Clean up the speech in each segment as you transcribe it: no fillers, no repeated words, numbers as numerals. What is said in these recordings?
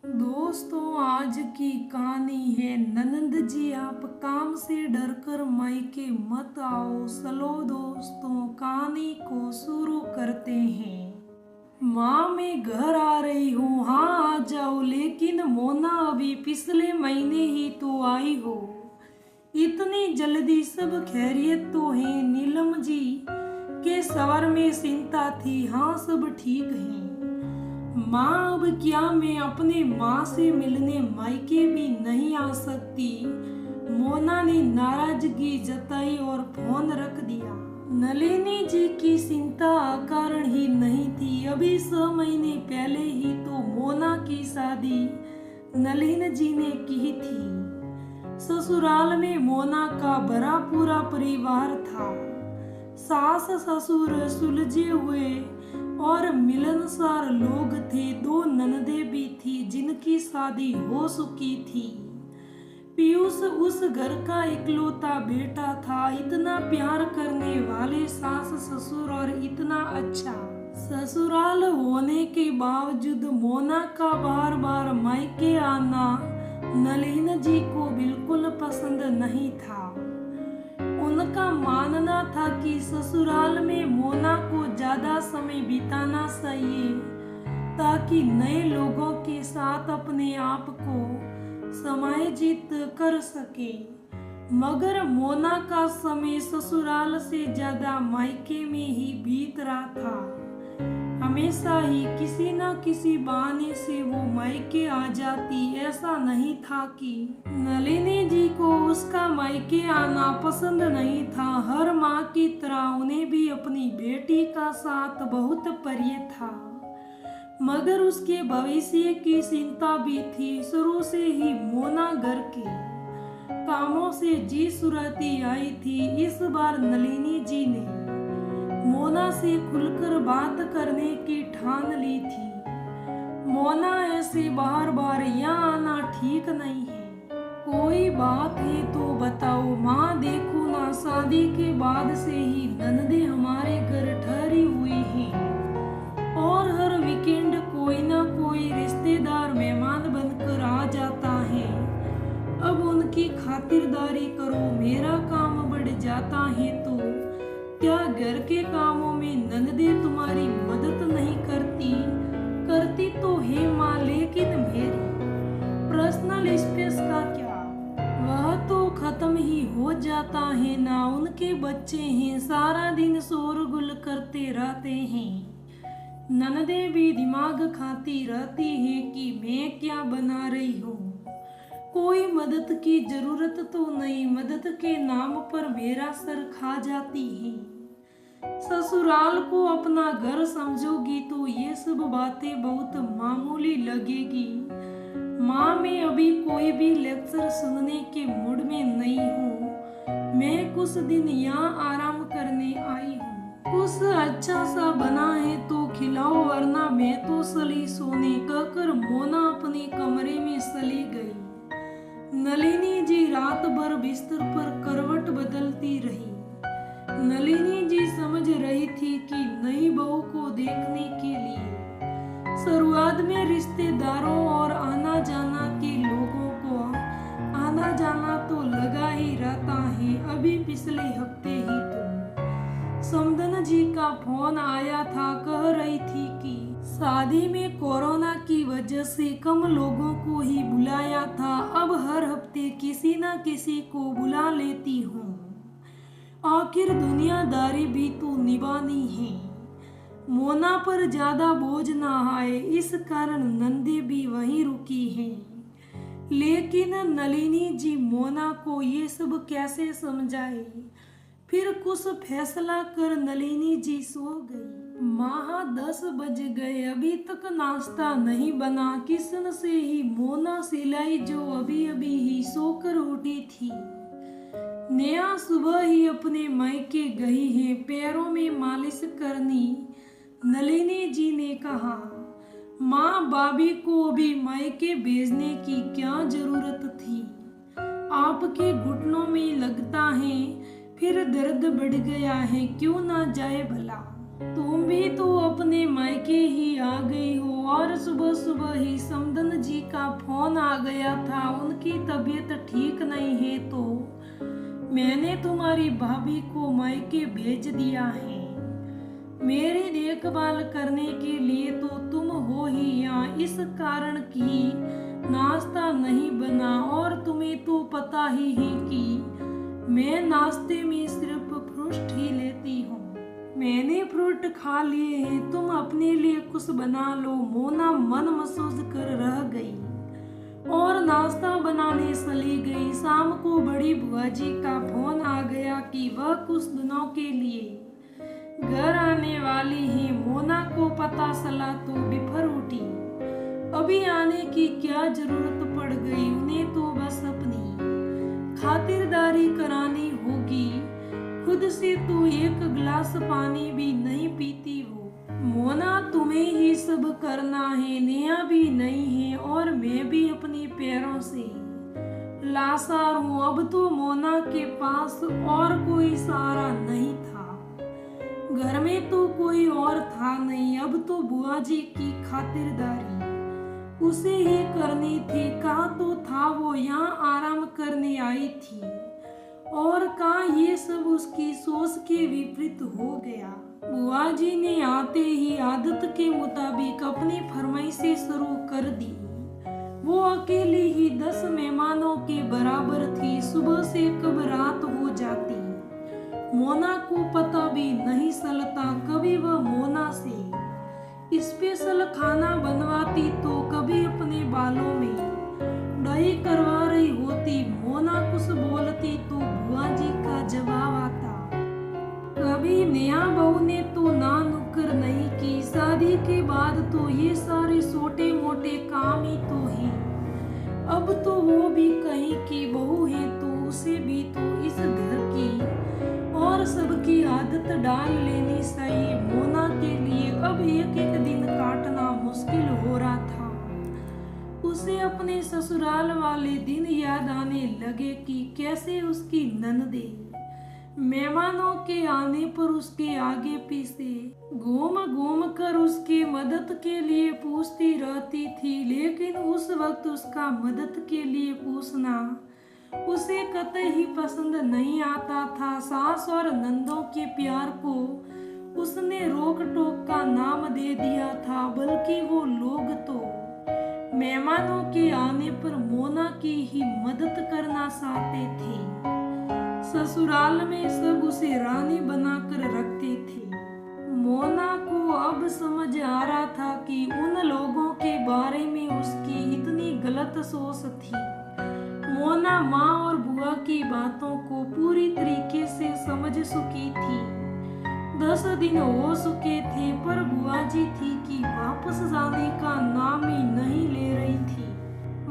दोस्तों, आज की कहानी है ननंद जी आप काम से डरकर मायके मत आओ। चलो दोस्तों, कहानी को शुरू करते हैं। माँ, मैं घर आ रही हूँ, हाँ आ जाओ। लेकिन मोना, अभी पिछले महीने ही तो आई हो, इतनी जल्दी सब खैरियत तो है? नीलम जी के स्वर में चिंता थी। हाँ, सब ठीक है माँ। अब क्या मैं अपने माँ से मिलने मायके भी नहीं आ सकती? मोना ने नाराजगी जताई और फोन रख दिया। नलिनी जी की चिंता अकारण ही नहीं थी। अभी 6 महीने पहले ही तो मोना की शादी नलिन जी ने की थी। ससुराल में मोना का भरा पूरा परिवार था। सास ससुर सुलझे हुए और मिलनसार लोग थे। 2 ननदे भी थी जिनकी शादी हो चुकी थी। पीयूष उस घर का इकलौता बेटा था। इतना प्यार करने वाले सास ससुर और इतना अच्छा ससुराल होने के बावजूद मोना का बार बार मायके आना नलिन जी को बिल्कुल पसंद नहीं था। उनका मानना था कि ससुराल में मोना को ज्यादा समय बिताना चाहिए ताकि नए लोगों के साथ अपने आप को समायोजित कर सके। मगर मोना का समय ससुराल से ज्यादा मायके में ही बीत रहा था। हमेशा ही किसी न किसी बहाने से वो मायके आ जाती। ऐसा नहीं था कि नलिनी जी को उसका मायके आना पसंद नहीं था। हर माँ की तरह उन्हें भी अपनी बेटी का साथ बहुत प्रिय था, मगर उसके भविष्य की चिंता भी थी। शुरू से ही मोना घर के कामों से जी सुराती आई थी। इस बार नलिनी जी ने मोना से खुलकर बात करने की ठान ली थी। मोना, ऐसे बार बार यहाँ आना ठीक नहीं है। कोई बात है तो बताओ। माँ, देखो ना, शादी के बाद से ही ननदे हमारे घर ठहरी हुई हैं और हर वीकेंड कोई ना कोई रिश्तेदार मेहमान बनकर आ जाता है। अब उनकी खातिरदारी करो, मेरा काम बढ़ जाता है तो क्या घर के कामों में ननदे तुम्हारी मदद नहीं करती? करती तो है माँ, लेकिन मेरी पर्सनल स्पेस का क्या? वह तो खत्म ही हो जाता है ना। उनके बच्चे हैं, सारा दिन शोरगुल करते रहते हैं। ननदे भी दिमाग खाती रहती है कि मैं क्या बना रही हूँ। कोई मदद की जरूरत तो नहीं, मदद के नाम पर मेरा सर खा जाती है। ससुराल को अपना घर समझोगी तो ये सब बातें बहुत मामूली लगेगी। माँ, मैं अभी कोई भी लेक्चर सुनने के मूड में नहीं हूँ। मैं कुछ दिन यहाँ आराम करने आई हूँ। कुछ अच्छा सा बना है तो खिलाओ, वरना मैं तो चली सोने, कहकर मोना अपने कमरे में चली गई। नलिनी जी रात भर बिस्तर पर करवट बदलती रही। नलिनी जी समझ रही थी कि नई बहू को देखने के लिए शुरुआत में रिश्तेदारों और आना जाना के लोगों को आना जाना तो लगा ही रहता है। अभी पिछले हफ्ते ही तो समदन जी का फोन आया था। कह रही थी कि शादी में कोरोना की वजह से कम लोगों को ही बुलाया था, अब हर हफ्ते किसी न किसी को बुला लेती हूँ। आखिर दुनियादारी भी तो निभानी है। मोना पर ज्यादा बोझ ना आए, इस कारण नंदे भी वहीं रुकी हैं। लेकिन नलिनी जी मोना को ये सब कैसे समझाए? फिर कुछ फैसला कर नलिनी जी सो गई। माह 10 बज गए, अभी तक नाश्ता नहीं बना। किचन से ही मोना सिलाई जो अभी अभी ही सोकर उठी थी। नेहा सुबह ही अपने मायके गई है, पैरों में मालिश करनी। नलिनी जी ने कहा, माँ, भाभी को अभी मायके भेजने की क्या जरूरत थी? आपके घुटनों में लगता है फिर दर्द बढ़ गया है, क्यों ना जाए भला? तुम भी तो अपने मायके ही आ गई हो और सुबह सुबह ही समदन जी का गया था, उनकी तबीयत ठीक नहीं है, तो मैंने तुम्हारी भाभी को मायके भेज दिया है। मेरी देखभाल करने के लिए तो तुम हो ही यहाँ, इस कारण की नाश्ता नहीं बना। और तुम्हें तो पता ही है कि मैं नाश्ते में सिर्फ फ्रूट ही लेती हूँ। मैंने फ्रूट खा लिए हैं, तुम अपने लिए कुछ बना लो। मोना मन महसूस कर रह गई और नाश्ता बनाने चली गई। शाम को बड़ी बुआ जी का फोन आ गया कि वह कुछ दिनों के लिए घर आने वाली है। मोना को पता चला तो बिफर उठी। अभी आने की क्या जरूरत पड़ गई, उन्हें तो बस अपनी खातिरदारी करानी होगी। खुद से तो एक गिलास पानी भी नहीं पीती हो। मोना तुम्हें ही सब करना है, नेहा भी नहीं है और मैं भी अपने पैरों से लाचार हूँ। अब तो मोना के पास और कोई सहारा नहीं था, घर में तो कोई और था नहीं। अब तो बुआ जी की खातिरदारी उसे ही करनी थी। कहा तो था वो यहाँ आराम करने आई थी, और कहा ये सब उसकी सोच के विपरीत हो गया। बुआ जी ने आते ही आदत के मुताबिक अपनी फरमाइशें शुरू कर दी। वो अकेली ही 10 मेहमानों के बराबर थी। सुबह से कब रात हो जाती, मोना को पता भी नहीं चलता। कभी वह मोना से स्पेशल खाना बनवाती तो कभी अपने बालों में डाई करवा रही होती। मोना कुछ बोलती तो बुआ जी का जवाब आता। कभी नेहा बहू ने तो ना नुक्कर नहीं की। शादी के बाद तो ये सारे छोटे मोटे काम ही तो हैं। अब तो वो भी कहीं की बहू है, तो उसे भी तो इस घर की और सबकी आदत डाल लेनी चाहिए। मोना के लिए अब एक एक दिन काटना मुश्किल हो रहा था। उसे अपने ससुराल वाले दिन याद आने लगे कि कैसे उसकी ननदे मेहमानों के आने पर उसके आगे पीछे घूम घूम कर उसके मदद के लिए पूछती रहती थी। लेकिन उस वक्त उसका मदद के लिए पूछना उसे कतई पसंद नहीं आता था। सास और नंदों के प्यार को उसने रोक टोक का नाम दे दिया था, बल्कि वो लोग तो मेहमानों के आने पर मोना की ही मदद करना चाहते थे। ससुराल में सब उसे रानी बनाकर रखते थे। मोना को अब समझ आ रहा था कि उन लोगों के बारे में उसकी इतनी गलत सोच थी। मोना माँ और बुआ की बातों को पूरी तरीके से समझ चुकी थी। 10 दिन हो चुके थे, पर बुआ जी थी कि वापस जाने का नाम ही नहीं ले रही थी।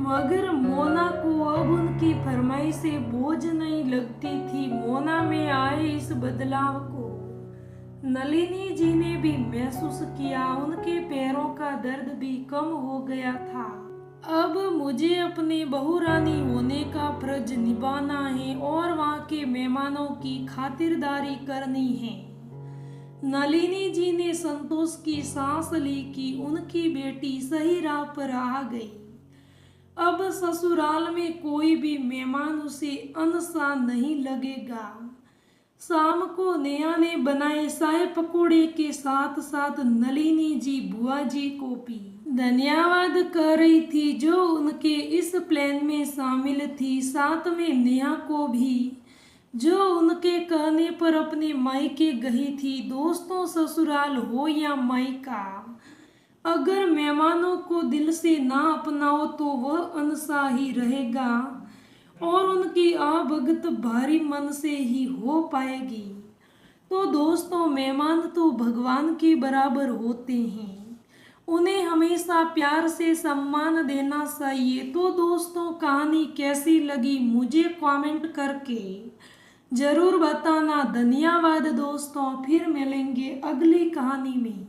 मगर मोना को अब उनकी फरमाइशें बोझ नहीं लगती थी। मोना में आए इस बदलाव को नलिनी जी ने भी महसूस किया। उनके पैरों का दर्द भी कम हो गया था। अब मुझे अपने बहू रानी होने का फर्ज निभाना है और वहाँ के मेहमानों की खातिरदारी करनी है। नलिनी जी ने संतोष की सांस ली कि उनकी बेटी सही राह पर आ गई। अब ससुराल में कोई भी मेहमान उसे अनसा नहीं लगेगा। शाम को नेहा ने बनाए चाय पकोड़े के साथ साथ नलिनी जी बुआ जी को भी धन्यवाद कर रही थी, जो उनके इस प्लान में शामिल थी। साथ में नेहा को भी, जो उनके कहने पर अपने मायके गई थी। दोस्तों, ससुराल हो या मायका, अगर मेहमानों को दिल से ना अपनाओ तो वह अनसा ही रहेगा और उनकी आवभगत भारी मन से ही हो पाएगी। तो दोस्तों, मेहमान तो भगवान के बराबर होते हैं, उन्हें हमेशा प्यार से सम्मान देना चाहिए। तो दोस्तों, कहानी कैसी लगी मुझे कमेंट करके जरूर बताना। धन्यवाद दोस्तों, फिर मिलेंगे अगली कहानी में।